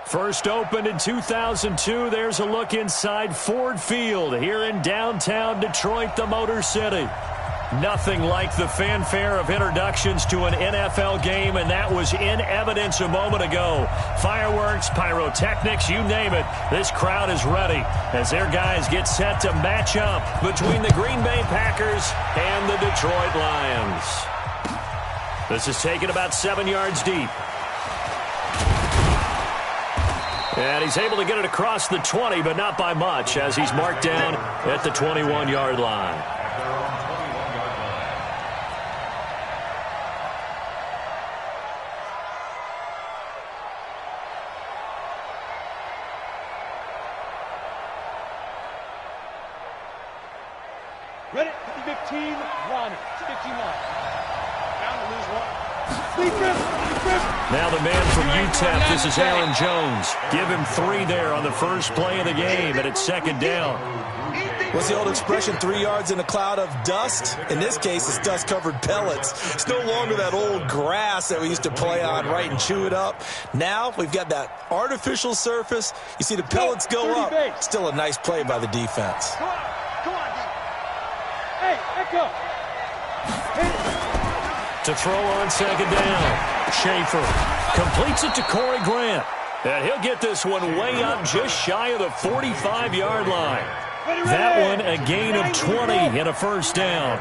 First opened in 2002, there's a look inside Ford Field here in downtown Detroit, the Motor City. Nothing like the fanfare of introductions to an NFL game, and that was in evidence a moment ago. Fireworks, pyrotechnics, you name it. This crowd is ready as their guys get set to match up between the Green Bay Packers and the Detroit Lions. This is taken about 7 yards deep. And he's able to get it across the 20, but not by much, as he's marked down at the 21-yard line. Ready? 15 line. 15 line. Down to lose one. Now the man from UTEP, this is Aaron Jones. Give him 3 there on the first play of the game, and it's second down. What's the old expression, 3 yards in a cloud of dust? In this case, it's dust-covered pellets. It's no longer that old grass that we used to play on, right, and chew it up. Now we've got that artificial surface. You see the pellets go up. Still a nice play by the defense. Come on, hey, echo. To throw on second down. Schaefer completes it to Corey Grant. And he'll get this one way up just shy of the 45-yard line. That one a gain of 20 and a first down.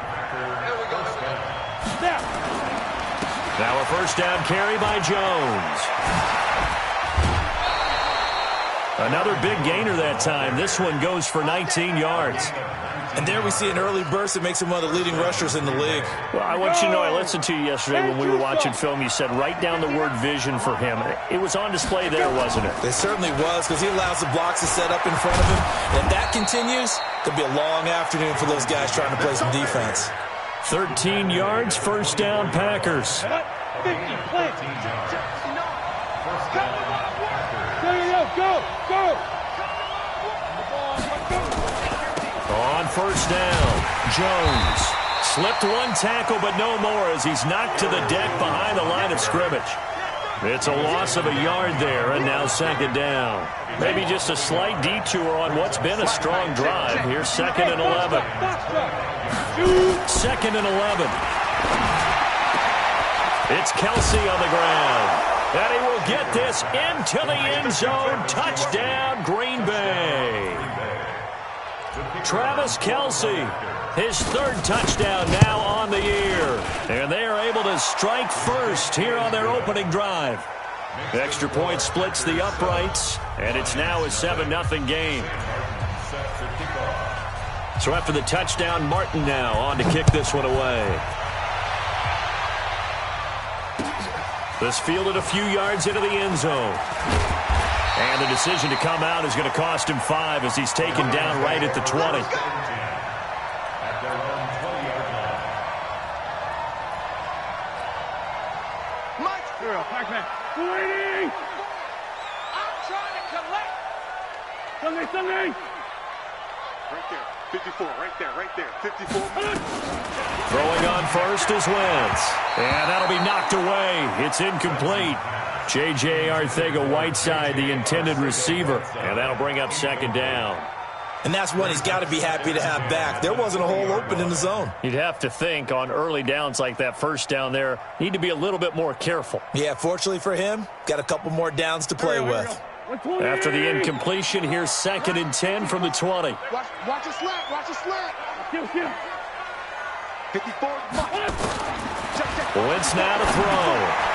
Now a first down carry by Jones. Another big gainer that time. This one goes for 19 yards. And there we see an early burst that makes him one of the leading rushers in the league. Well, I want you to know, I listened to you yesterday when we were watching film. You said write down the word vision for him. It was on display there, wasn't it? It certainly was, because he allows the blocks to set up in front of him. And if that continues, it could be a long afternoon for those guys trying to play some defense. 13 yards, first down, Packers. 50, go. On first down, Jones slipped one tackle, but no more as he's knocked to the deck behind the line of scrimmage. It's a loss of a yard there, and now second down. Maybe just a slight detour on what's been a strong drive. Here's second and 11. Second and 11. It's Kelsey on the ground. And he will get this into the end zone. Touchdown, Green Bay. Travis Kelsey, his 3rd touchdown now on the year. And they are able to strike first here on their opening drive. Extra point splits the uprights, and it's now a 7-0 game. So after the touchdown, Martin now on to kick this one away. This fielded a few yards into the end zone. And the decision to come out is going to cost him 5 as he's taken down right at the 20. Waiting! I'm trying to collect! Sunday! Right there, 54, right there, 54. Throwing on first is Wentz. And that'll be knocked away. It's incomplete. J.J. Arcega-Whiteside, the intended receiver. And that'll bring up second down. And that's one he's got to be happy to have back. There wasn't a hole open in the zone. You'd have to think on early downs like that first down there, need to be a little bit more careful. Yeah, fortunately for him, got a couple more downs to play with. After the incompletion, here's second and 10 from the 20. Watch a slant. 54. Wentz now to throw.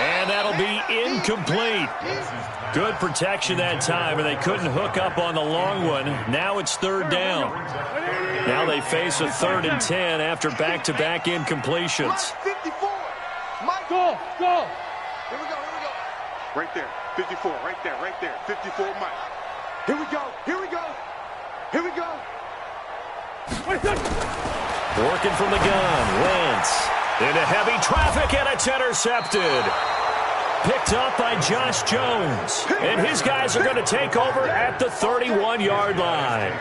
And that'll be incomplete. Good protection that time, and they couldn't hook up on the long one. Now it's third down. Now they face a 3rd and 10 after back-to-back incompletions. 54. Go. Here we go. Right there. 54. Right there. 54, Mike. Here we go. Working from the gun. Wentz into heavy traffic, and it's intercepted. Picked up by Josh Jones. And his guys are going to take over at the 31-yard line.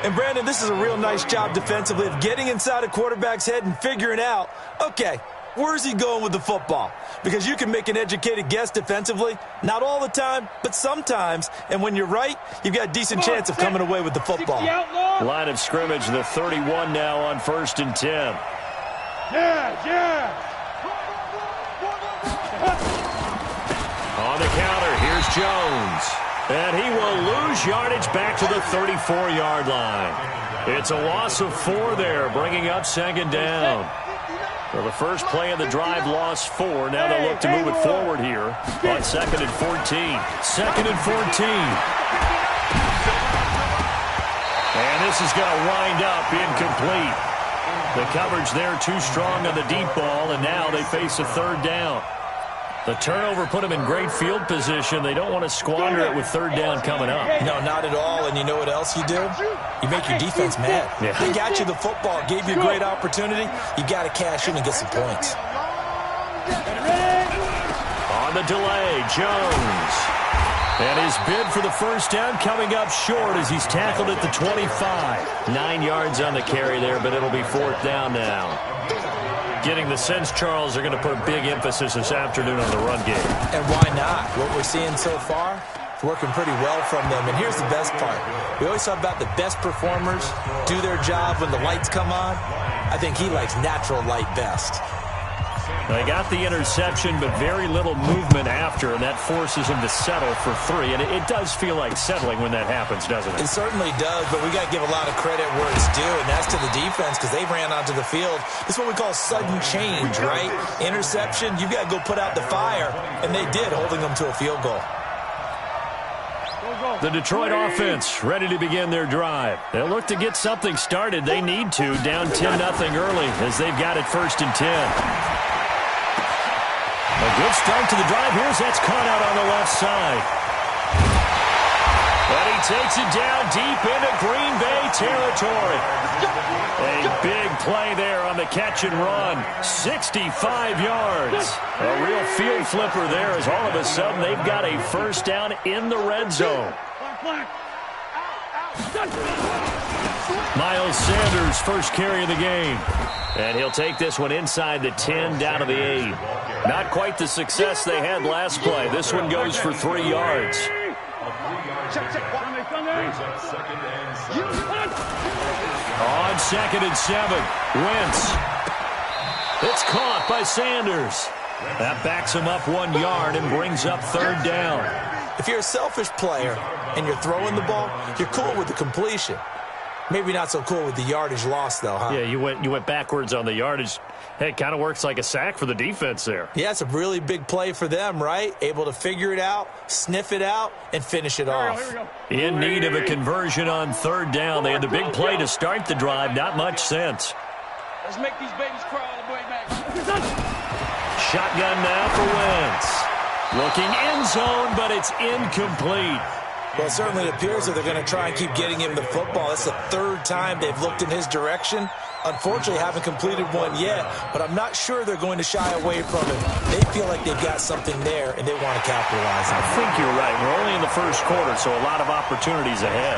And, Brandon, this is a real nice job defensively of getting inside a quarterback's head and figuring out, okay, Where's he going with the football? Because you can make an educated guess defensively, not all the time, but sometimes. And when you're right, you've got a decent chance of coming away with the football. Line of scrimmage, the 31 now on 1st and 10. On the counter, here's Jones. And he will lose yardage back to the 34-yard line. It's a loss of 4 there, bringing up 2nd down. So the first play of the drive lost 4. Now they'll look to move it forward here on 2nd and 14. 2nd and 14. And this is going to wind up incomplete. The coverage there too strong on the deep ball, and now they face a 3rd down. The turnover put them in great field position. They don't want to squander it with 3rd down coming up. No, not at all. And you know what else you do? You make your defense mad. Yeah. They got you the football, gave you a great opportunity. You got to cash in and get some points. On the delay, Jones. And his bid for the 1st down coming up short as he's tackled at the 25. 9 yards on the carry there, but it'll be 4th down now. Getting the sense, Charles, they're going to put a big emphasis this afternoon on the run game. And why not? What we're seeing so far, it's working pretty well from them. And here's the best part. We always talk about the best performers do their job when the lights come on. I think he likes natural light best. They got the interception, but very little movement after, and that forces him to settle for 3. And it does feel like settling when that happens, doesn't it? It certainly does, but we got to give a lot of credit where it's due, and that's to the defense because they ran onto the field. This is what we call sudden change, right? Interception, you've got to go put out the fire, and they did, holding them to a field goal. The Detroit offense ready to begin their drive. They'll look to get something started. They need to, down 10-0 early as they've got it 1st and 10. A good start to the drive. Here's that's caught out on the left side. And he takes it down deep into Green Bay territory. A big play there on the catch and run. 65 yards. A real field flipper there as all of a sudden they've got a 1st down in the red zone. Miles Sanders, first carry of the game. And he'll take this one inside the 10, down to the 8. Not quite the success they had last play. This one goes for 3 yards. On 2nd and 7, Wentz. It's caught by Sanders. That backs him up 1 yard and brings up 3rd down. If you're a selfish player and you're throwing the ball, you're cool with the completion. Maybe not so cool with the yardage loss, though, huh? Yeah, you went backwards on the yardage. Hey, it kind of works like a sack for the defense there. Yeah, it's a really big play for them, right? Able to figure it out, sniff it out, and finish it off. In need of a conversion on 3rd down. They had the big play to start the drive. Not much sense. Let's make these babies crawl all the way back. Shotgun now for Wentz. Looking end zone, but it's incomplete. Well, it certainly appears that they're going to try and keep getting him the football. That's the 3rd time they've looked in his direction. Unfortunately, haven't completed one yet, but I'm not sure they're going to shy away from him. They feel like they've got something there, and they want to capitalize on it. I think you're right. We're only in the 1st quarter, so a lot of opportunities ahead.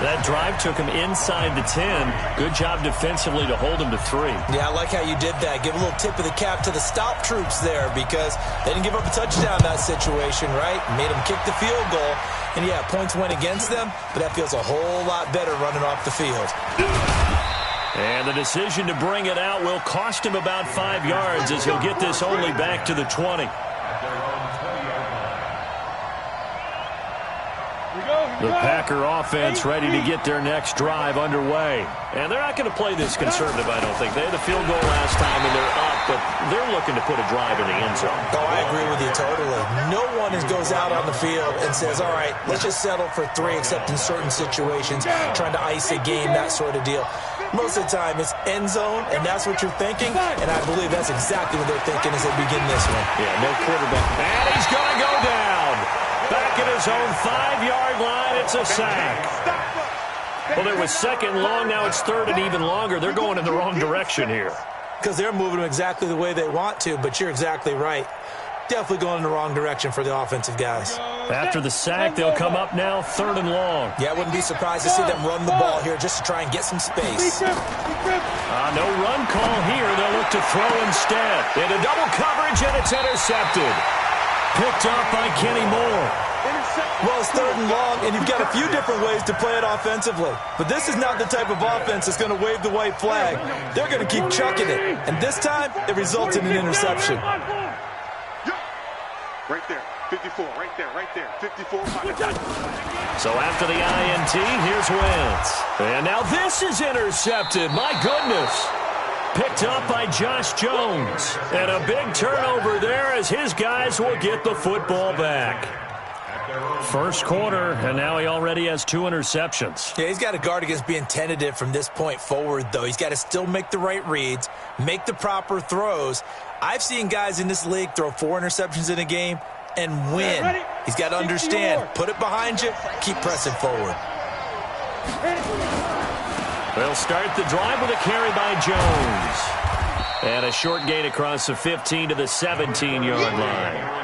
That drive took him inside the 10. Good job defensively to hold him to 3. Yeah, I like how you did that. Give a little tip of the cap to the stop troops there because they didn't give up a touchdown in that situation, right? Made them kick the field goal. And, yeah, points went against them, but that feels a whole lot better running off the field. And the decision to bring it out will cost him about 5 yards as he'll get this only back to the 20. The Packer offense ready to get their next drive underway. And they're not going to play this conservative, I don't think. They had the field goal last time, and they're up, but they're looking to put a drive in the end zone. Oh, I agree with you totally. No one goes out on the field and says, all right, let's just settle for 3, except in certain situations, trying to ice a game, that sort of deal. Most of the time, it's end zone, and that's what you're thinking, and I believe that's exactly what they're thinking as they begin this one. Yeah, no quarterback. And he's going to go down. Back at his own 5-yard line, it's a sack. Well, it was 2nd long, now it's 3rd and even longer. They're going in the wrong direction here. Because they're moving them exactly the way they want to, but you're exactly right. Definitely going in the wrong direction for the offensive guys. After the sack, they'll come up now 3rd and long. Yeah, I wouldn't be surprised to see them run the ball here just to try and get some space. No run call here. They'll look to throw instead. Into double coverage, and it's intercepted. Picked up by Kenny Moore. Well, it's 3rd and long, and you've got a few different ways to play it offensively. But this is not the type of offense that's going to wave the white flag. They're going to keep chucking it. And this time, it results in an interception. Right there. 54, right there, 54. So after the INT, here's Wentz. And now this is intercepted. My goodness. Picked up by Josh Jones. And a big turnover there as his guys will get the football back. First quarter, and now he already has 2 interceptions. Yeah, he's got to guard against being tentative from this point forward, though. He's got to still make the right reads, make the proper throws. I've seen guys in this league throw 4 interceptions in a game and win. He's got to understand, put it behind you, keep pressing forward. They'll start the drive with a carry by Jones. And a short gain across the 15 to the 17-yard line.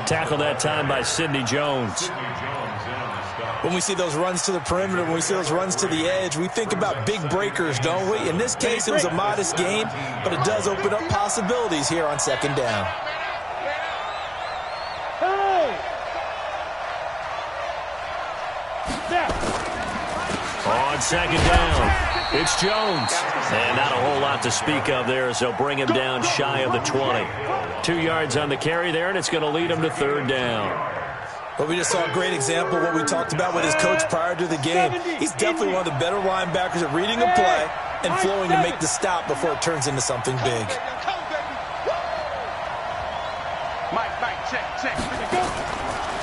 Tackled that time by Sidney Jones. When we see those runs to the perimeter, when we see those runs to the edge, we think about big breakers, don't we? In this case, it was a modest gain, but it does open up possibilities here on 2nd down. On 2nd down, it's Jones. And not a whole lot to speak of there as they'll bring him down shy of the 20. 2 yards on the carry there, and it's going to lead him to 3rd down. Well, we just saw a great example of what we talked about with his coach prior to the game. He's definitely one of the better linebackers at reading a play and flowing to make the stop before it turns into something big.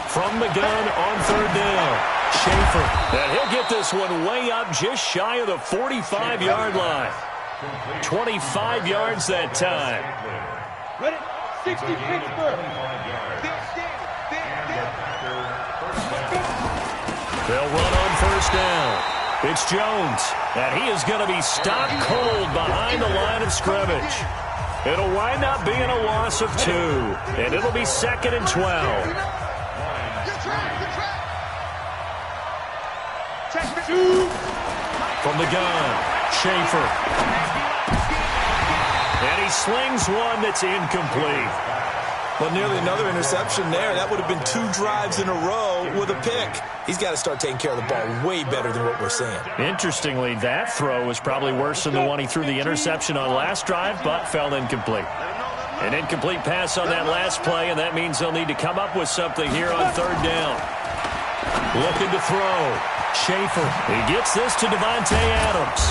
From the gun on 3rd down, Schaefer. And he'll get this one way up just shy of the 45-yard line. 25 yards that time. Ready? 60 Pittsburgh. They'll run on 1st down. It's Jones, and he is going to be stopped cold behind the line of scrimmage. It'll wind up being a loss of 2, and it'll be 2nd and 12. From the gun, Schaefer. And he slings one that's incomplete. Well, nearly another interception there. That would have been 2 drives in a row with a pick. He's got to start taking care of the ball way better than what we're seeing. Interestingly, that throw was probably worse than the one he threw the interception on last drive, but fell incomplete. An incomplete pass on that last play, and that means they'll need to come up with something here on 3rd down. Looking to throw. Schaefer. He gets this to Devontae Adams.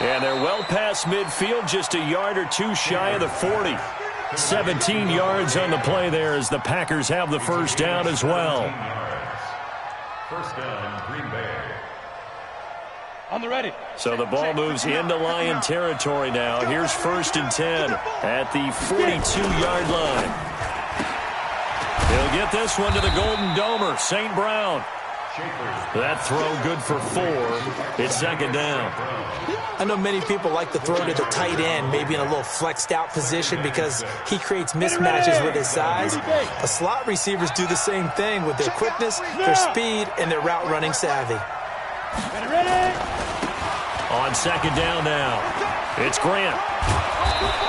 And they're well past midfield, just a yard or 2 shy of the 40. 17 yards on the play there as the Packers have the 1st down as well. 1st down, Green Bay. On the ready. So the ball moves into Lion territory now. Here's 1st and 10 at the 42-yard line. He'll get this one to the Golden Domer, St. Brown. That throw good for 4. It's 2nd down. I know many people like to throw to the tight end, maybe in a little flexed out position because he creates mismatches with his size. But slot receivers do the same thing with their quickness, their speed, and their route running savvy. On 2nd down now, it's Grant.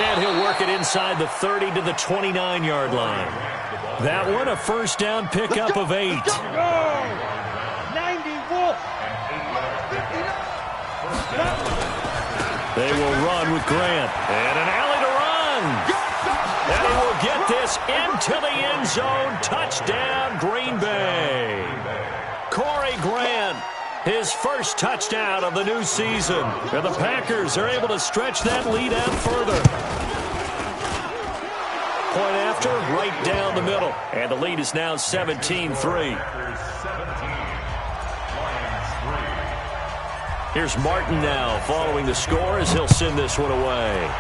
And he'll work it inside the 30 to the 29-yard line. That one a 1st down pickup of 8. They will run with Grant. And an alley to run. And he will get this into the end zone. Touchdown, Green Bay. Corey Grant, his first touchdown of the new season. And the Packers are able to stretch that lead out further. Point after, right down the middle. And the lead is now 17-3. Here's Martin now following the score as he'll send this one away.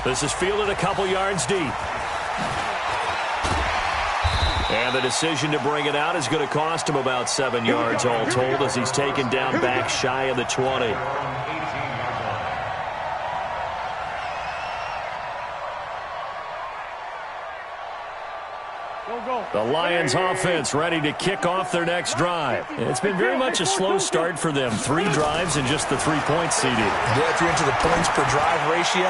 This is fielded a couple yards deep. And the decision to bring it out is going to cost him about 7 yards all told as he's taken down back shy of the 20. The Lions offense ready to kick off their next drive. It's been very much a slow start for them. 3 drives and just the 3 points seeded. Yeah, if you're into the points per drive ratio,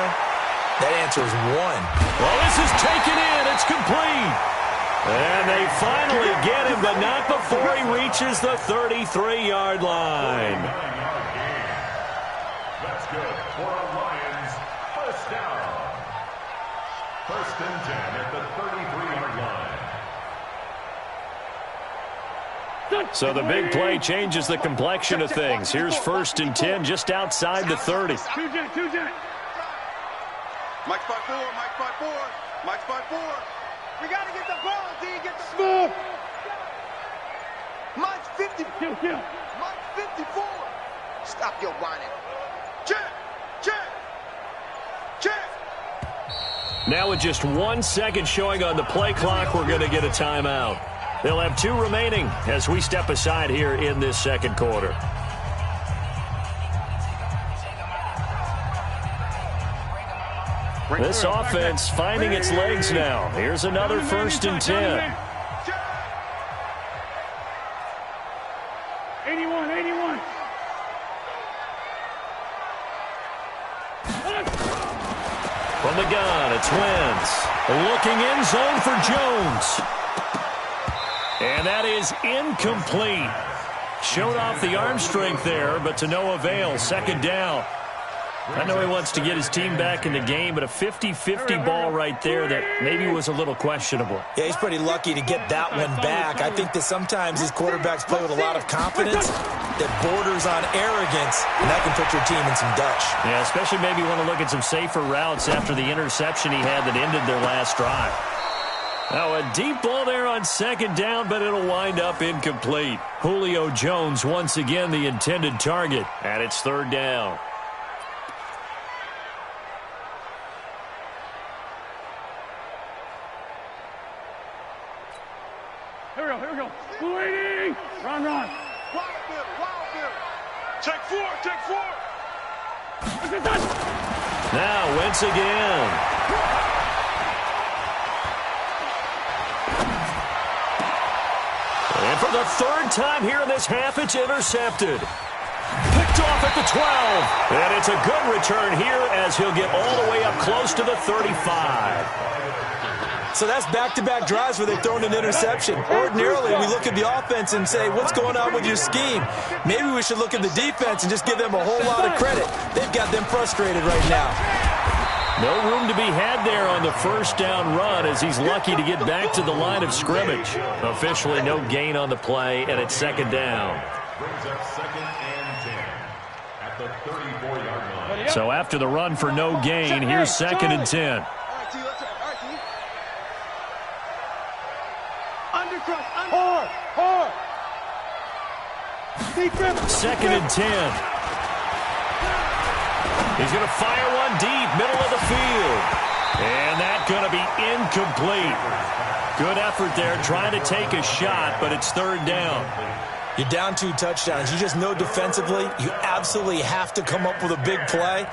that answer is 1. Well, this is taken in. It's complete. And they finally get him, but not before he reaches the 33-yard line. That's good for a Lions first down. First and 10 at the 33-yard line. So the big play changes the complexion of things. Here's first and 10 just outside the 30. Mike's by 4, Mike's by 4, Mike's by 4. We got to get the ball, D. Get the ball. Mike's 50. Mike's 54. Stop your whining. Check. Now with just 1 second showing on the play clock, we're going to get a timeout. They'll have 2 remaining as we step aside here in this second quarter. This offense finding its legs now. Here's another first and 10. 81. From the gun, it's Wentz. Looking in zone for Jones. And that is incomplete. Showed off the arm strength there, but to no avail. Second down. I know he wants to get his team back in the game, but a 50-50 ball right there that maybe was a little questionable. Yeah, he's pretty lucky to get that one back. I think that sometimes these quarterbacks play with a lot of confidence that borders on arrogance, and that can put your team in some Dutch. Yeah, especially maybe want to look at some safer routes after the interception he had that ended their last drive. Now a deep ball there on second down, but it'll wind up incomplete. Julio Jones once again the intended target, and it's third down. Here we go. Waiting. Run. Wild Bill. Take 4. Now Wentz again. And for the third time here in this half, it's intercepted. Picked off at the 12. And it's a good return here as he'll get all the way up close to the 35. So that's back-to-back drives where they've thrown an interception. Ordinarily, we look at the offense and say, what's going on with your scheme? Maybe we should look at the defense and just give them a whole lot of credit. They've got them frustrated right now. No room to be had there on the first down run as he's lucky to get back to the line of scrimmage. Officially no gain on the play, and it's second down. Brings up second and 10 at the 34-yard line. So after the run for no gain, here's second and 10. Hard. Second and 10. He's going to fire one deep, middle of the field. And that's going to be incomplete. Good effort there, trying to take a shot, but it's third down. You're down 2 touchdowns. You just know defensively you absolutely have to come up with a big play.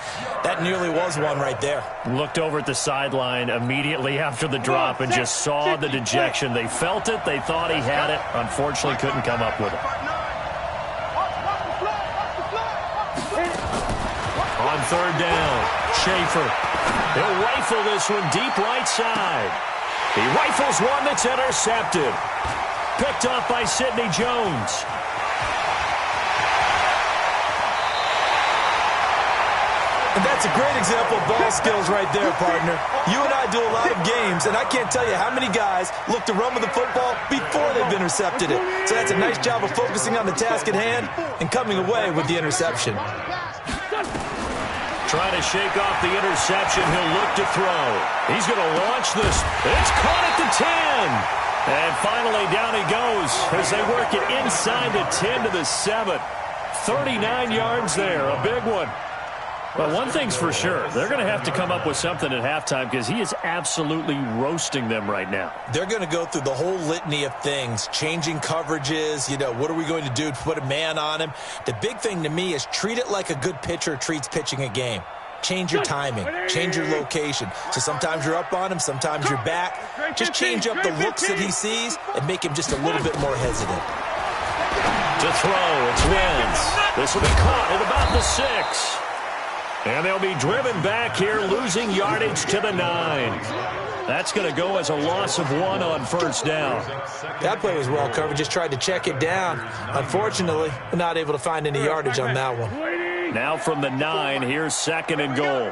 That nearly was one right there. Looked over at the sideline immediately after the drop and just saw the dejection. They felt it. They thought he had it. Unfortunately, couldn't come up with it. On third down, Schaefer. He'll rifle this one deep right side. He rifles one that's intercepted. Picked off by Sidney Jones. And that's a great example of ball skills right there, partner. You and I do a lot of games, and I can't tell you how many guys look to run with the football before they've intercepted it. So that's a nice job of focusing on the task at hand and coming away with the interception. Trying to shake off the interception. He'll look to throw. He's going to launch this. It's caught at the 10. And finally, down he goes as they work it inside the 10 to the 7. 39 yards there, a big one. But one thing's for sure, they're going to have to come up with something at halftime because he is absolutely roasting them right now. They're going to go through the whole litany of things, changing coverages, what are we going to do to put a man on him? The big thing to me is treat it like a good pitcher treats pitching a game. change your timing, change your location. So sometimes you're up on him, sometimes you're back. Just change up the looks that he sees and make him just a little bit more hesitant. To throw, it's Wentz. This will be caught at about the 6. And they'll be driven back here, losing yardage to the 9. That's going to go as a loss of 1 on first down. That play was well covered. Just tried to check it down. Unfortunately, we're not able to find any yardage on that one. Now from the 9, here's 2nd and goal.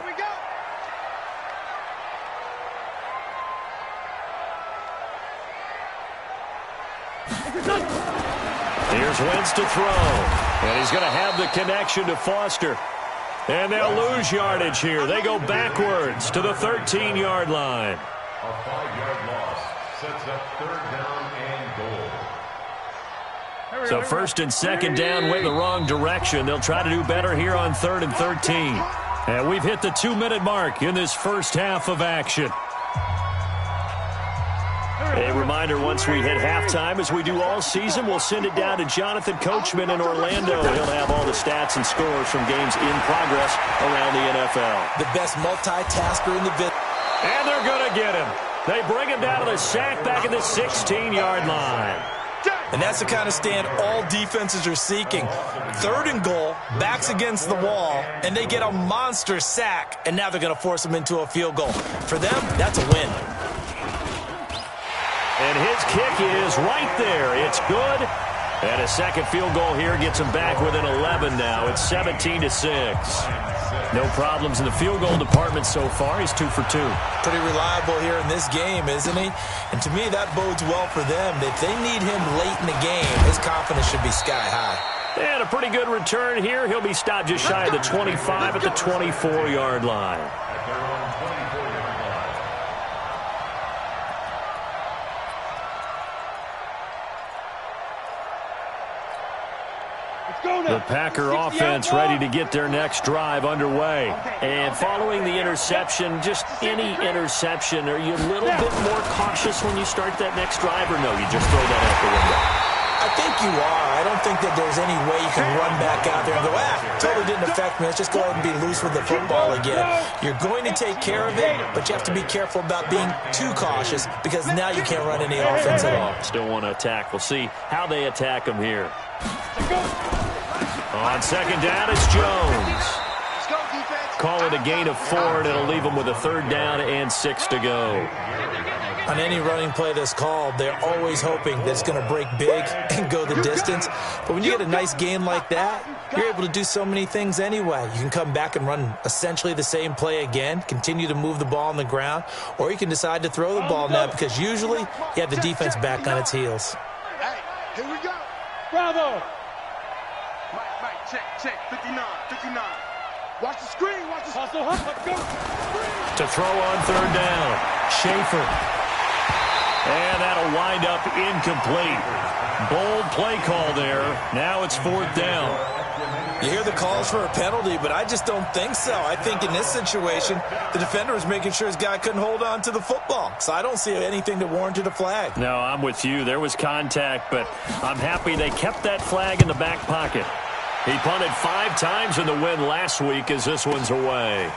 Here's Wentz to throw. And he's going to have the connection to Foster. And they'll lose yardage here. They go backwards to the 13-yard line. A 5-yard loss sets up 3rd down and goal. So 1st and 2nd down went the wrong direction. They'll try to do better here on 3rd and 13. And we've hit the 2-minute mark in this first half of action. A reminder, once we hit halftime, as we do all season, we'll send it down to Jonathan Coachman in Orlando. He'll have all the stats and scores from games in progress around the NFL. The best multitasker in the business. And they're going to get him. They bring him down to the sack back at the 16-yard line. And that's the kind of stand all defenses are seeking. 3rd and goal, backs against the wall, and they get a monster sack, and now they're going to force them into a field goal. For them, that's a win. And his kick is right there. It's good. And a second field goal here gets him back within 11 now. It's 17-6. No problems in the field goal department so far. He's 2 for 2. Pretty reliable here in this game, isn't he? And to me, that bodes well for them. If they need him late in the game, his confidence should be sky high. And a pretty good return here. He'll be stopped just shy of the 25 at the 24-yard line. The Packer offense ready to get their next drive underway. And following the interception, just any interception, are you a little bit more cautious when you start that next drive, or no, you just throw that out the window? I think you are. I don't think that there's any way you can run back out there and go, totally didn't affect me. Let's just go ahead and be loose with the football again. You're going to take care of it, but you have to be careful about being too cautious because now you can't run any offense at all. Still want to attack. We'll see how they attack him here. On 2nd down, it's Jones. Call it a gain of 4, and it'll leave them with a 3rd down and 6 to go. On any running play that's called, they're always hoping that it's going to break big and go the distance. But when you get a nice gain like that, you're able to do so many things anyway. You can come back and run essentially the same play again, continue to move the ball on the ground, or you can decide to throw the ball now because usually you have the defense back on its heels. Hey, here we go. Bravo. Mike, check. 59. Watch the screen. Hustle, go. To throw on 3rd down, Schaefer. And that'll wind up incomplete. Bold play call there. Now it's 4th down. You hear the calls for a penalty, but I just don't think so. I think in this situation, the defender was making sure his guy couldn't hold on to the football. So I don't see anything that warranted a flag. No, I'm with you. There was contact, but I'm happy they kept that flag in the back pocket. He punted 5 times in the win last week as this one's away.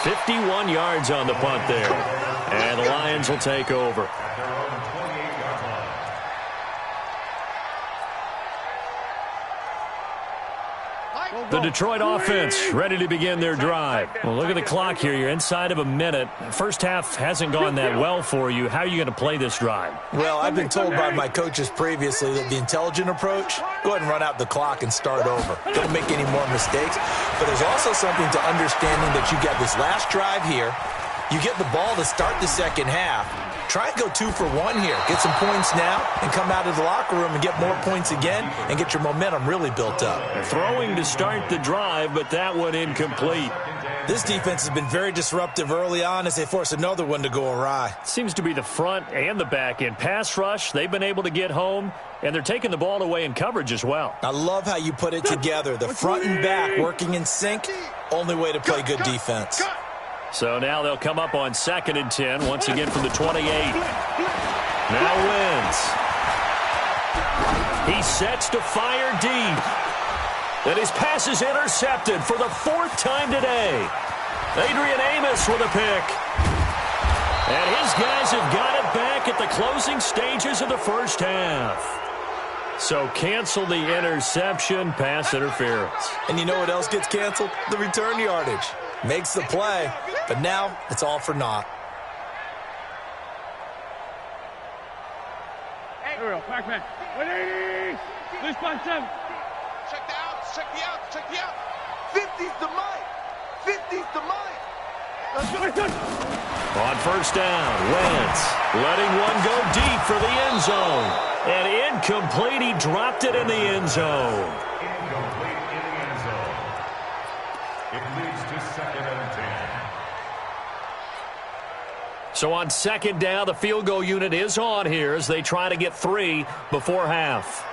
51 yards on the punt there. And the Lions will take over. The Detroit offense ready to begin their drive. Well, look at the clock here. You're inside of a minute. First half hasn't gone that well for you. How are you going to play this drive? Well, I've been told by my coaches previously that the intelligent approach, go ahead and run out the clock and start over. Don't make any more mistakes. But there's also something to understanding that you get this last drive here. You get the ball to start the second half. Try and go 2 for 1 here. Get some points now and come out of the locker room and get more points again and get your momentum really built up. Throwing to start the drive, but that one incomplete. This defense has been very disruptive early on as they force another one to go awry. Seems to be the front and the back end. Pass rush, they've been able to get home, and they're taking the ball away in coverage as well. I love how you put it together. The front and back working in sync, only way to play good defense. So now they'll come up on 2nd and 10, once again from the 28. Now Wentz. He sets to fire deep. And his pass is intercepted for the 4th time today. Adrian Amos with a pick. And his guys have got it back at the closing stages of the first half. So cancel the interception, pass interference. And you know what else gets canceled? The return yardage. Makes the play, but now it's all for naught. Here we go, Pac-Man. 180. Loose by 7. Check the outs, check the outs, check the outs. 50's the mic. 50's the mic. Let's go. On first down, Wentz letting one go deep for the end zone. And incomplete, he dropped it in the end zone. Incomplete in the end zone. It leads to 2nd and 10. So on 2nd down, the field goal unit is on here as they try to get 3 before half.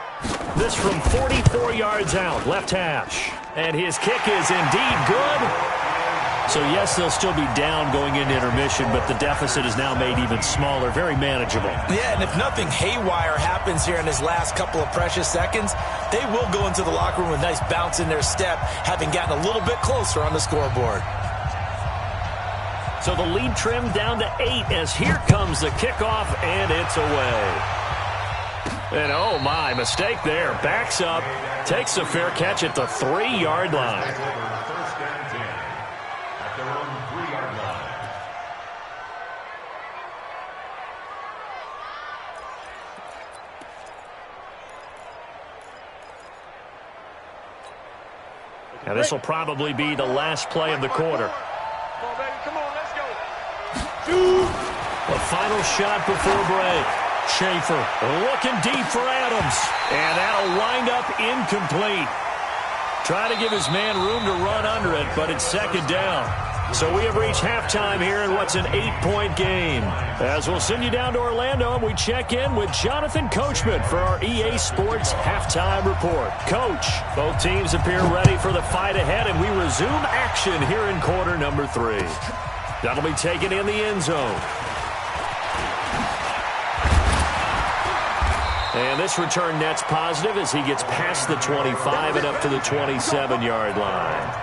This from 44 yards out, left hash. And his kick is indeed good. So, yes, they'll still be down going into intermission, but the deficit is now made even smaller, very manageable. Yeah, and if nothing haywire happens here in his last couple of precious seconds, they will go into the locker room with a nice bounce in their step, having gotten a little bit closer on the scoreboard. So the lead trimmed down to 8 as here comes the kickoff, and it's away. And, oh, my, mistake there. Backs up, takes a fair catch at the 3-yard line. Now, this will probably be the last play of the quarter. Come on, baby, come on, let's go. The final shot before break. Schaefer looking deep for Adams. And that'll wind up incomplete. Trying to give his man room to run under it, but it's 2nd down. So we have reached halftime here in what's an 8-point game. As we'll send you down to Orlando, and we check in with Jonathan Coachman for our EA Sports Halftime Report. Coach, both teams appear ready for the fight ahead, and we resume action here in quarter number 3. That'll be taken in the end zone. And this return net's positive as he gets past the 25 and up to the 27-yard line.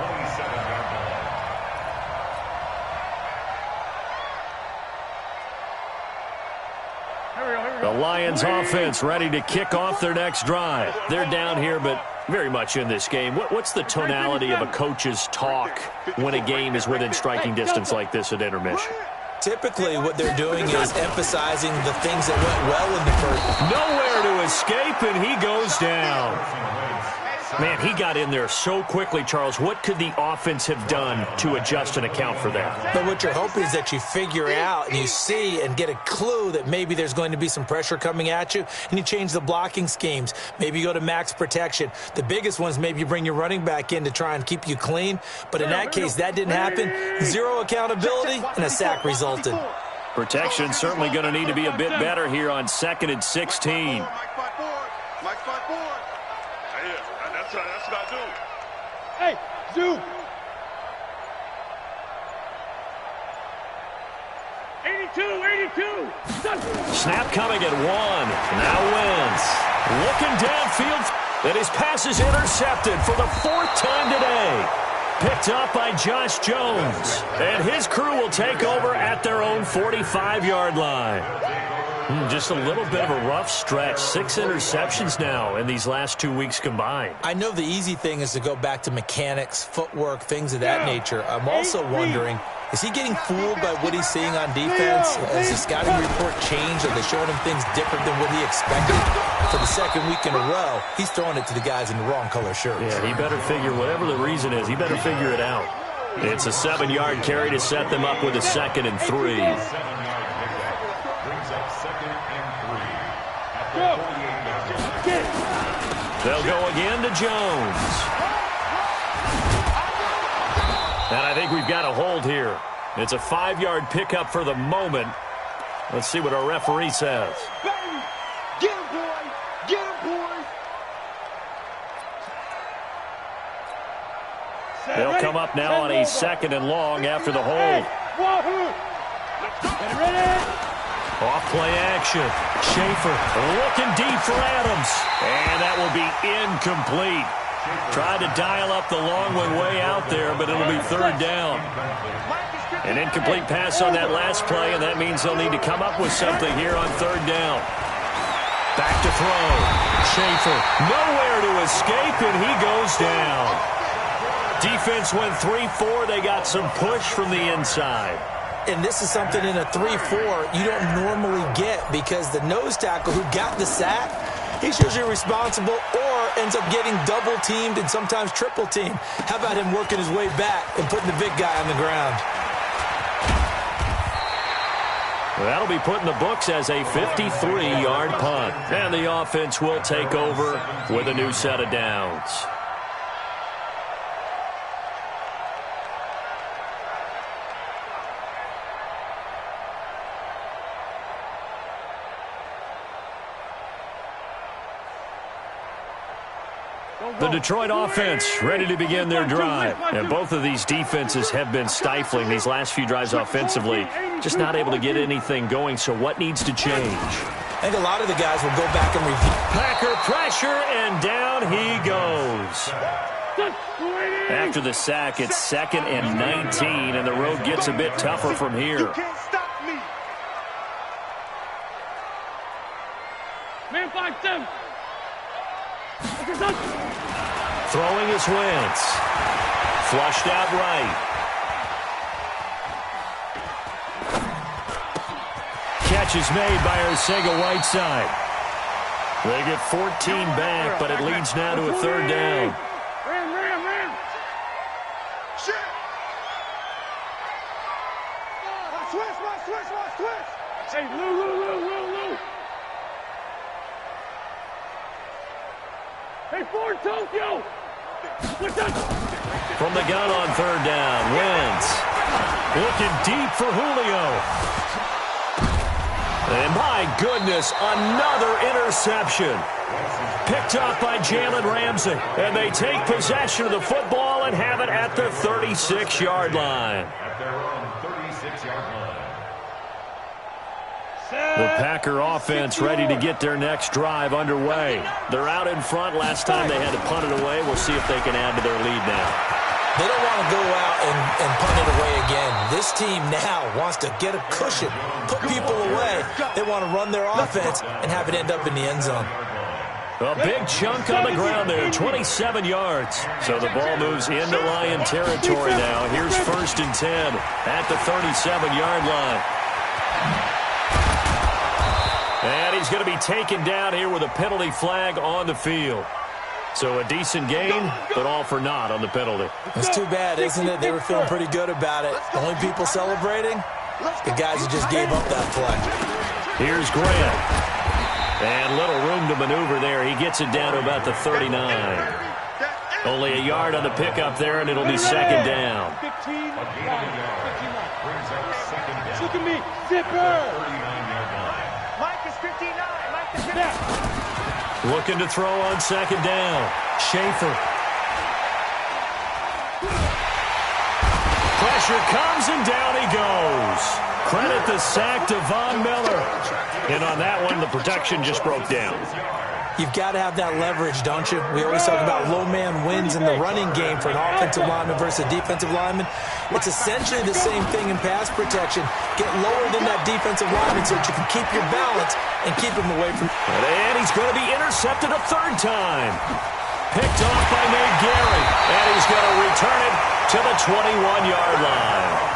The Lions offense ready to kick off their next drive. They're down here, but very much in this game. What's the tonality of a coach's talk when a game is within striking distance like this at intermission? Typically, what they're doing is emphasizing the things that went well in the first. Nowhere to escape, and he goes down. Man, he got in there so quickly, Charles. What could the offense have done to adjust and account for that? But what you're hoping is that you figure out and you see and get a clue that maybe there's going to be some pressure coming at you, and you change the blocking schemes. Maybe you go to max protection. The biggest one is maybe you bring your running back in to try and keep you clean. But in that case, that didn't happen. 0 accountability, and a sack resulted. Protection certainly going to need to be a bit better here on 2nd and 16. Mike 5-4. That's what I do. Hey, Zoo. 82. Snap coming at 1. Now Wentz looking downfield. And his pass is intercepted for the 4th time today. Picked up by Josh Jones. And his crew will take over at their own 45-yard line. Just a little bit of a rough stretch. 6 interceptions now in these last 2 weeks combined. I know the easy thing is to go back to mechanics, footwork, things of that nature. I'm also wondering, is he getting fooled by what he's seeing on defense? Has the scouting report changed? Are they showing him things different than what he expected? For the 2nd week in a row, he's throwing it to the guys in the wrong color shirts. Yeah, he better figure, whatever the reason is, he better figure it out. It's a 7-yard carry to set them up with a 2nd and 3. They'll go again to Jones. And I think we've got a hold here. It's a 5-yard pickup for the moment. Let's see what our referee says. Get him, boy. Get him, boy. They'll come up now on a 2nd and long after the hold. Get ready. Off play action. Schaefer looking deep for Adams. And that will be incomplete. Tried to dial up the long one way out there, but it'll be third down. An incomplete pass on that last play, and that means they'll need to come up with something here on third down. Back to throw. Schaefer, nowhere to escape, and he goes down. Defense went 3-4. They got some push from the inside. And this is something in a 3-4 you don't normally get, because the nose tackle who got the sack, he's usually responsible or ends up getting double-teamed and sometimes triple-teamed. How about him working his way back and putting the big guy on the ground? Well, that'll be put in the books as a 53-yard punt. And the offense will take over with a new set of downs. The Detroit offense ready to begin their drive. And both of these defenses have been stifling these last few drives offensively. Just not able to get anything going, so what needs to change? I think a lot of the guys will go back and review. Packer pressure, and down he goes. After the sack, it's 2nd and 19, and the road gets a bit tougher from here. You can't stop me. Man, 5-7. Throwing is Wentz. Flushed out right. Catch is made by Arcega-Whiteside. They get 14 back, but it leads now to a third down. Ram. Shit. Watch twist. Hey, Lou. Hey, Ford, Tokyo. From the gun on third down, Wentz. Looking deep for Julio. And my goodness, another interception. Picked up by Jalen Ramsey. And they take possession of the football and have it at the 36-yard line. At their own 36-yard line. The Packer offense ready to get their next drive underway. They're out in front. Last time they had to punt it away. We'll see if they can add to their lead now. They don't want to go out and punt it away again. This team now wants to get a cushion, put people away. They want to run their offense and have it end up in the end zone. A big chunk on the ground there, 27 yards. So the ball moves into Lion territory now. Here's 1st and 10 at the 37-yard line. And he's going to be taken down here with a penalty flag on the field. So a decent gain, but all for naught on the penalty. It's too bad, isn't it? They were feeling pretty good about it. Only people celebrating, the guys who just gave up that play. Here's Grant. And little room to maneuver there. He gets it down to about the 39. Only a yard on the pickup there, and it'll be 2nd down. 15. Look at me, zipper. Mike is 59. Mike is 59. Looking to throw on 2nd down. Schaefer. Pressure comes, and down he goes. Credit the sack to Von Miller. And on that one, the protection just broke down. You've got to have that leverage, don't you? We always talk about low man wins in the running game for an offensive lineman versus a defensive lineman. It's essentially the same thing in pass protection. Get lower than that defensive lineman so that you can keep your balance and keep him away from... And he's going to be intercepted a 3rd time. Picked off by Nate Gary. And he's going to return it to the 21-yard line.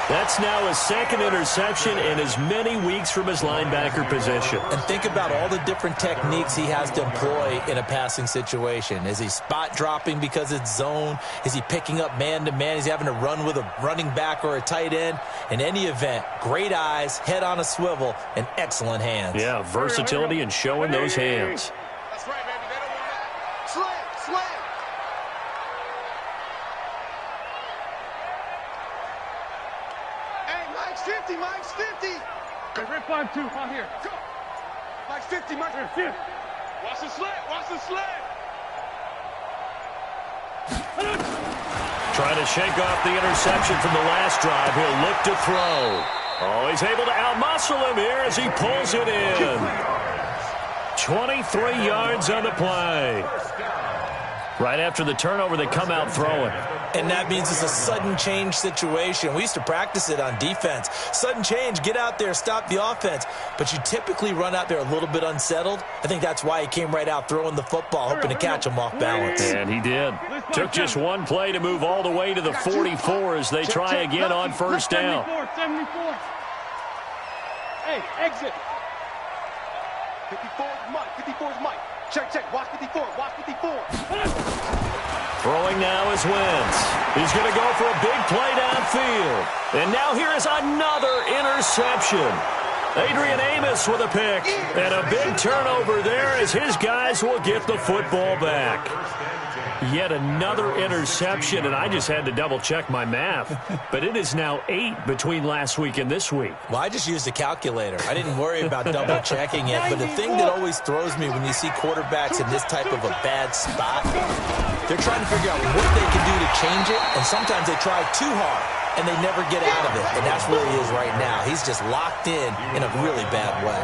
That's now his 2nd interception in as many weeks from his linebacker position. And think about all the different techniques he has to employ in a passing situation. Is he spot dropping because it's zone? Is he picking up man-to-man? Is he having to run with a running back or a tight end? In any event, great eyes, head on a swivel, and excellent hands. Yeah, versatility and showing those hands. That's right, baby. They don't want that. Slam. Mike's 50. Hey, Red 5-2, out here. Go. Mike's 50, Mike. Here. Watch the slant. Trying to shake off the interception from the last drive. He'll look to throw. Oh, he's able to outmuscle him here as he pulls it in. 23 yards on the play. Right after the turnover, they come out throwing. And that means it's a sudden change situation. We used to practice it on defense. Sudden change, get out there, stop the offense. But you typically run out there a little bit unsettled. I think that's why he came right out throwing the football, hoping to catch him off balance. And he did. Took just one play to move all the way to the 44 as they try again on first down. 74. Hey, exit. 54 is Mike. 54 is Mike. Check. Watch 54. Watch 54. Throwing now is Wentz. He's going to go for a big play downfield. And now here is another interception. Adrian Amos with a pick. And a big turnover there as his guys will get the football back. Yet another interception, and I just had to double-check my math. But it is now 8 between last week and this week. Well, I just used a calculator. I didn't worry about double-checking it. But the thing that always throws me when you see quarterbacks in this type of a bad spot, they're trying to figure out what they can do to change it, and sometimes they try too hard, and they never get out of it. And that's where he is right now. He's just locked in a really bad way.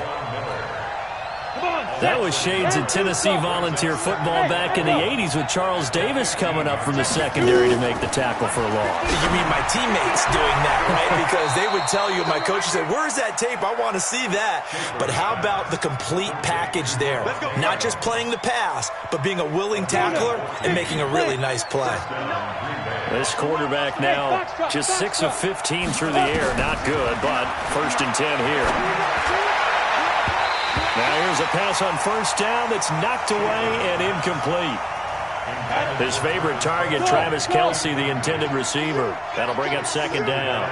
That was shades of Tennessee volunteer football back in the 80s with Charles Davis coming up from the secondary to make the tackle for a loss. You mean my teammates doing that, right? Because they would tell you, my coach would say, where's that tape? I want to see that. But how about the complete package there? Not just playing the pass, but being a willing tackler and making a really nice play. This quarterback now just 6 of 15 through the air. Not good, but 1st and 10 here. Now here's a pass on first down that's knocked away and incomplete. His favorite target, Travis Kelce, the intended receiver. That'll bring up 2nd down.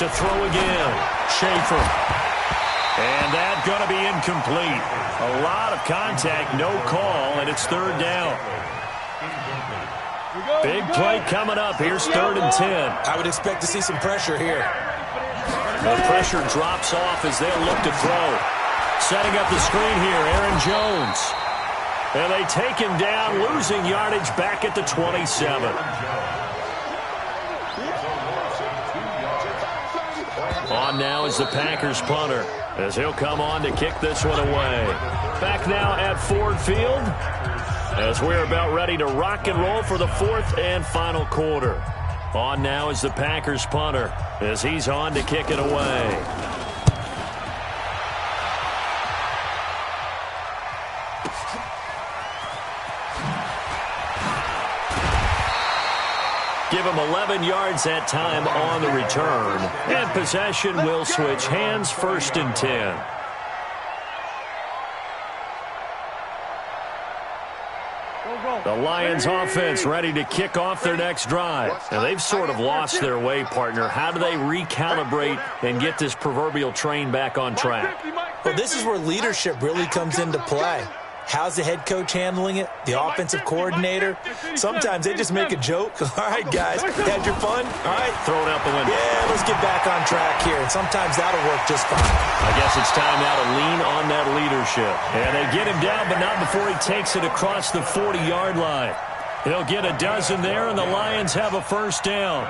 To throw again, Schaefer. And that's going to be incomplete. A lot of contact, no call, and it's 3rd down. Big play coming up. Here's 3rd and 10. I would expect to see some pressure here. The pressure drops off as they'll look to throw. Setting up the screen here, Aaron Jones. And they take him down, losing yardage back at the 27. On now is the Packers punter, as he'll come on to kick this one away. Back now at Ford Field, as we're about ready to rock and roll for the 4th and final quarter. On now is the Packers punter, as he's on to kick it away. Give him 11 yards that time on the return. And possession will switch hands, 1st and 10. The Lions offense ready to kick off their next drive. Now, they've sort of lost their way, partner. How do they recalibrate and get this proverbial train back on track? Well, this is where leadership really comes into play. How's the head coach handling it? The offensive coordinator? Sometimes they just make a joke. All right, guys, had your fun? All right. Throw it out the window. Yeah, let's get back on track here. And sometimes that'll work just fine. I guess it's time now to lean on that leadership. And they get him down, but not before he takes it across the 40-yard line. He'll get a dozen there, and the Lions have a 1st down.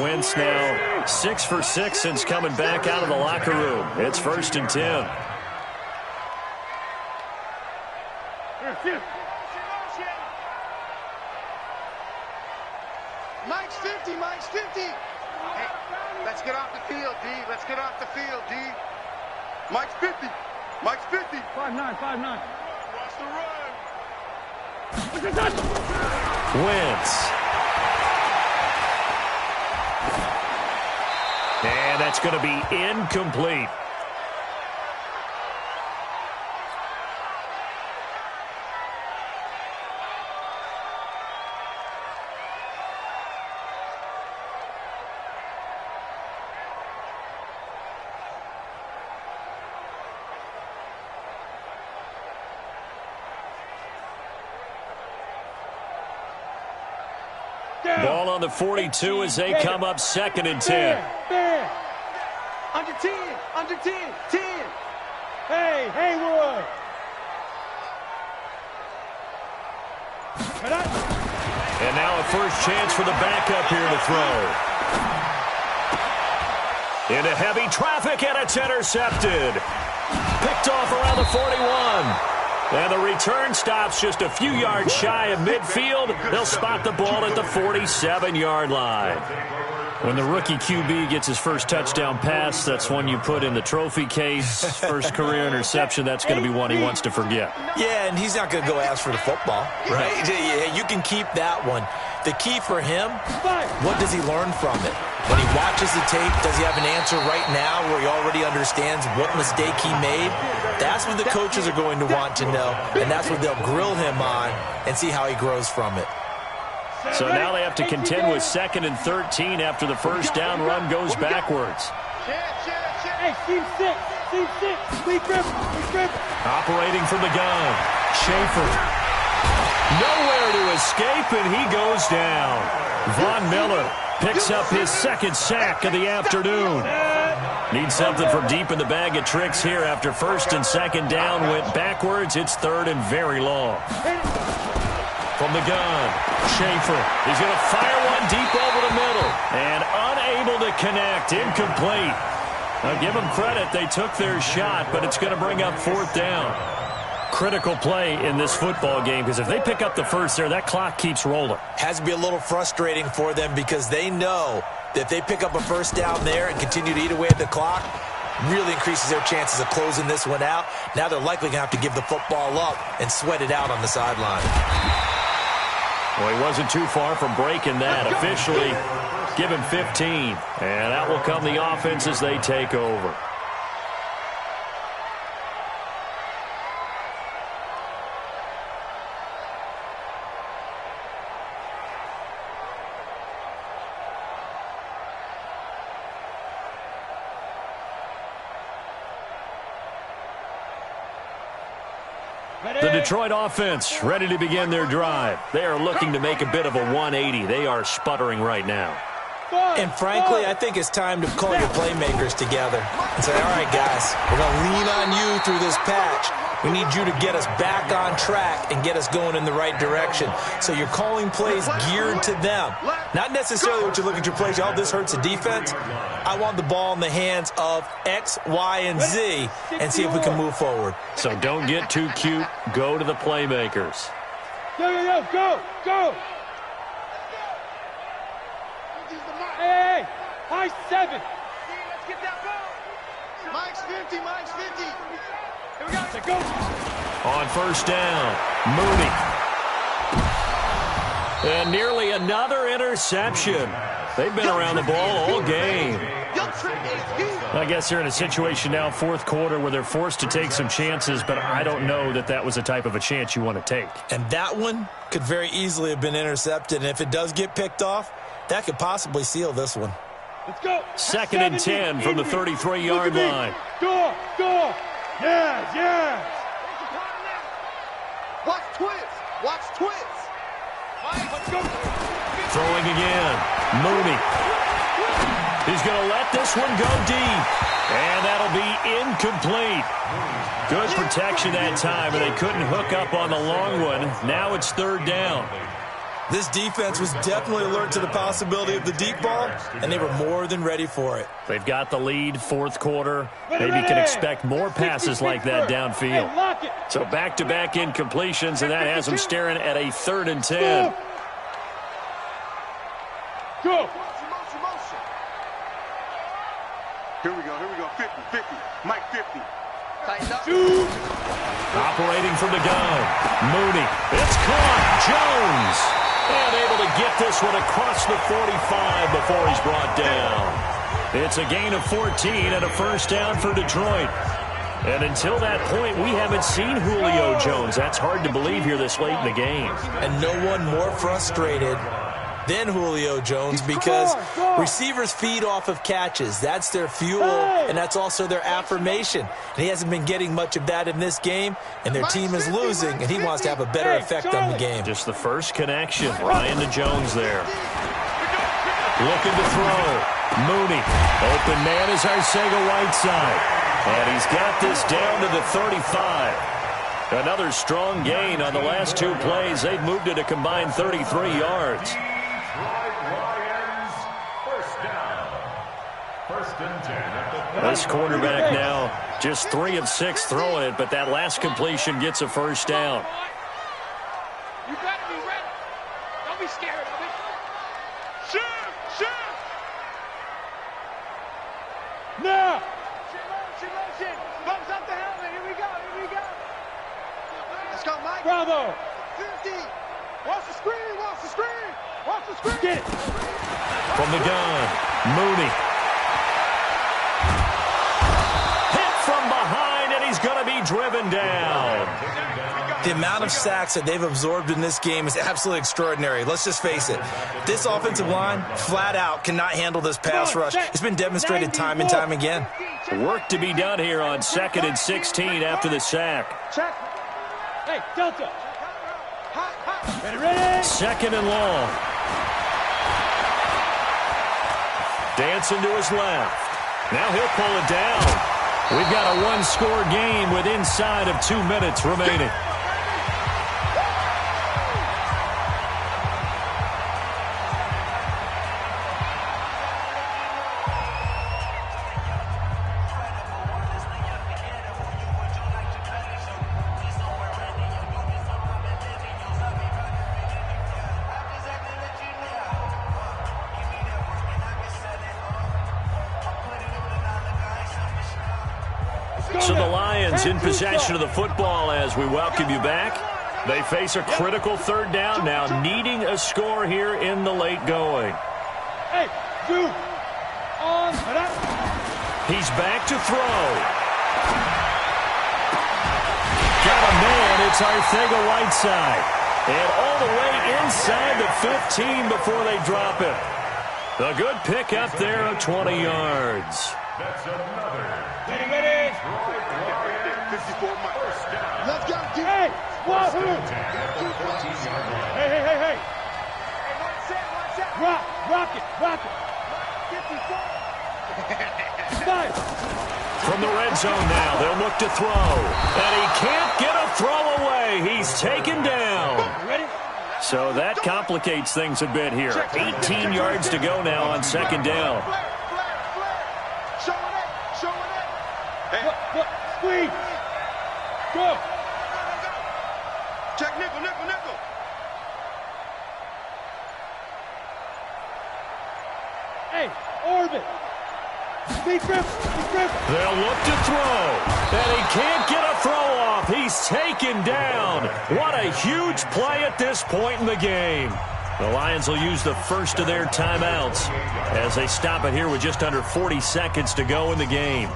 Wentz now 6 for 6 since coming back out of the locker room. It's 1st and 10. Mike's 50, Mike's 50. Hey, let's get off the field, D. Let's get off the field, D. Mike's 50. Mike's 50. 5'9", 5'9". Watch the run. Wentz. And that's going to be incomplete. Ball on the 42 as they come up 2nd and 10. Under 10, under 10, 10. Hey, Haywood. And now a first chance for the backup here to throw. Into heavy traffic, and it's intercepted. Picked off around the 41. And the return stops just a few yards shy of midfield. They'll spot the ball at the 47-yard line. When the rookie QB gets his first touchdown pass, that's one you put in the trophy case. First career interception, that's going to be one he wants to forget. Yeah, and he's not going to go ask for the football, right? Yeah, you can keep that one. The key for him, what does he learn from it? When he watches the tape, does he have an answer right now where he already understands what mistake he made? That's what the coaches are going to want to know, and that's what they'll grill him on and see how he grows from it. So now they have to contend with 2nd and 13 after the first down run goes backwards. Hey, team 6. Operating from the gun. Schaefer. Nowhere to escape, and he goes down. Von Miller picks up his 2nd sack of the afternoon. Needs something from deep in the bag of tricks here after 1st and 2nd down went backwards. It's 3rd and very long. From the gun, Schaefer. He's going to fire one deep over the middle. And unable to connect. Incomplete. Now, give them credit. They took their shot, but it's going to bring up 4th down. Critical play in this football game, because if they pick up the first there, that clock keeps rolling. Has to be a little frustrating for them because they know that if they pick up a first down there and continue to eat away at the clock, really increases their chances of closing this one out. Now they're likely going to have to give the football up and sweat it out on the sideline. Well, he wasn't too far from breaking that. Officially, give him 15. And out will come the offense as they take over. The Detroit offense ready to begin their drive. They are looking to make a bit of a 180. They are sputtering right now. And frankly, I think it's time to call your playmakers together and say, all right, guys, we're going to lean on you through this patch. We need you to get us back on track and get us going in the right direction. So you're calling plays geared to them. Not necessarily what you look at your plays, oh, this hurts the defense. I want the ball in the hands of X, Y, and Z and see if we can move forward. So don't get too cute. Go to the playmakers. Go. Hey, high 7. Let's get that ball. Mike's 50. Here we go. On first down, Mooney. And nearly another interception. They've been around the ball all game. I guess they're in a situation now, 4th quarter, where they're forced to take some chances, but I don't know that that was the type of a chance you want to take. And that one could very easily have been intercepted, and if it does get picked off, that could possibly seal this one. Let's go. 2nd and 10 from the 33-yard line. Go. Yes. Watch twist. Let's go. Throwing again. Mooney. He's going to let this one go deep. And that'll be incomplete. Good protection that time, and they couldn't hook up on the long one. Now it's 3rd down. This defense was definitely alert to the possibility of the deep ball, and they were more than ready for it. They've got the lead, 4th quarter. Maybe can expect more passes like that downfield. So back-to-back incompletions, and that has them staring at a 3rd and 10. Go. Here we go. 50. Mike 50. Shoot. Operating from the gun. Mooney. It's caught. Jones. And able to get this one across the 45 before he's brought down. It's a gain of 14 and a first down for Detroit. And until that point, we haven't seen Julio Jones. That's hard to believe here this late in the game. And no one more frustrated than Julio Jones because receivers feed off of catches. That's their fuel, and that's also their affirmation. And he hasn't been getting much of that in this game, and their team is losing, and he wants to have a better effect on the game. Just the first connection. Ryan to Jones there. Looking to throw. Mooney. Open man is Arcega-Whiteside. And he's got this down to the 35. Another strong gain on the last 2 plays. They've moved it a combined 33 yards. This quarterback now Just 3 of 6 throwing it, but that last completion gets a first down. You got to be ready. Don't be scared of it. Shoot! Now! Motion! Bumps up the helmet. Here we go. Let's go, Mike. Bravo! 50. Watch the screen. Get it. From the gun, Mooney. Hit from behind, and he's going to be driven down. The amount of sacks that they've absorbed in this game is absolutely extraordinary. Let's just face it. This offensive line, flat out, cannot handle this pass rush. It's been demonstrated time and time again. Work to be done here on 2nd and 16 after the sack. Check. Hey, Delta. Ready. 2nd and long. Dancing to his left. Now he'll pull it down. We've got a one-score game with inside of 2 minutes remaining. So the Lions in possession of the football as we welcome you back. They face a critical 3rd down now, needing a score here in the late going. Hey, dude. He's back to throw. Got a man, it's Arcega-Whiteside. And all the way inside the 15 before they drop it. A good pick up there of 20 yards. That's another. Ready. 54 miles. Let's go. Hey, wahoo. Hey. Rock it. 54. From the red zone now, they'll look to throw. And he can't get a throw away. He's taken down. Ready? So that complicates things a bit here. 18 yards to go now on 2nd down. Show it. Look, squeeze. Go. Check nickel. Hey, orbit. Be grip. They'll look to throw. And he can't get a throw off. He's taken down. What a huge play at this point in the game. The Lions will use the first of their timeouts as they stop it here with just under 40 seconds to go in the game.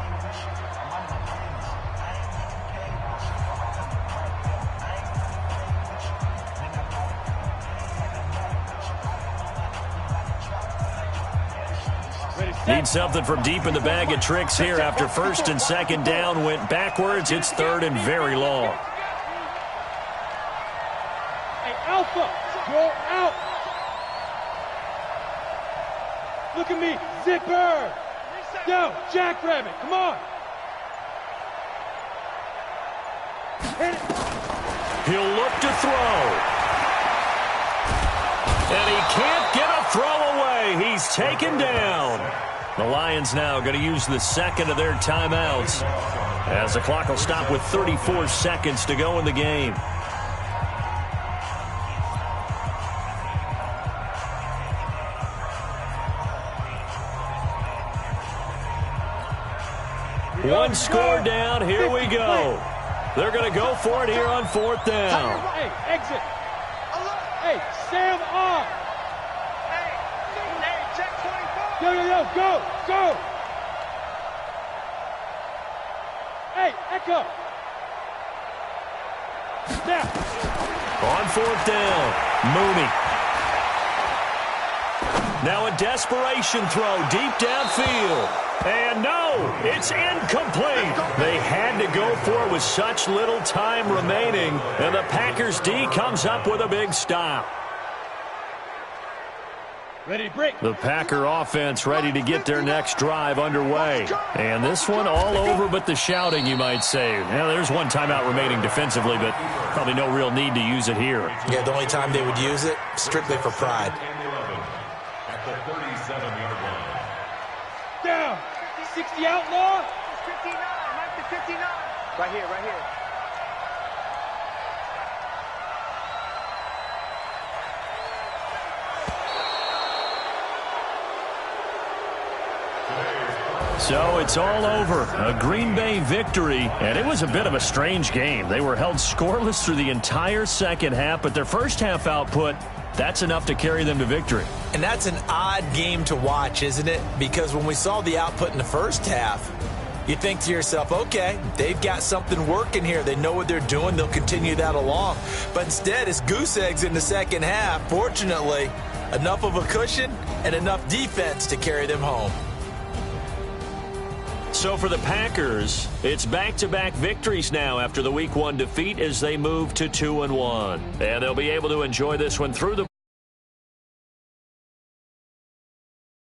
Need something from deep in the bag of tricks here after 1st and 2nd down went backwards. It's 3rd and very long. Hey, Alpha, go out. Look at me, zipper. Go, jackrabbit, come on. Hit it. He'll look to throw. And he can't get a throw away. He's taken down. The Lions now going to use the 2nd of their timeouts as the clock will stop with 34 seconds to go in the game. One score down. Here we go. They're going to go for it here on 4th down. Hey, exit. Hey, Sam off. Hey, check 24. Go. Hey, Echo. Now. On 4th down, Mooney. Now a desperation throw deep downfield. And no, it's incomplete. They had to go for it with such little time remaining. And the Packers D comes up with a big stop. Ready to break. The Packer offense ready to get their next drive underway. And this one all over but the shouting, you might say. Now, there's one timeout remaining defensively, but probably no real need to use it here. Yeah, the only time they would use it, strictly for pride. At the 37-yard line. Down. 60 outlaw. 59. Mike the 59. Right here, right here. So it's all over. A Green Bay victory, and it was a bit of a strange game. They were held scoreless through the entire second half, but their first half output, that's enough to carry them to victory. And that's an odd game to watch, isn't it? Because when we saw the output in the first half, you think to yourself, okay, they've got something working here. They know what they're doing. They'll continue that along. But instead, it's goose eggs in the second half. Fortunately, enough of a cushion and enough defense to carry them home. So for the Packers, it's back-to-back victories now after the Week 1 defeat as they move to 2-1. And they'll be able to enjoy this one through the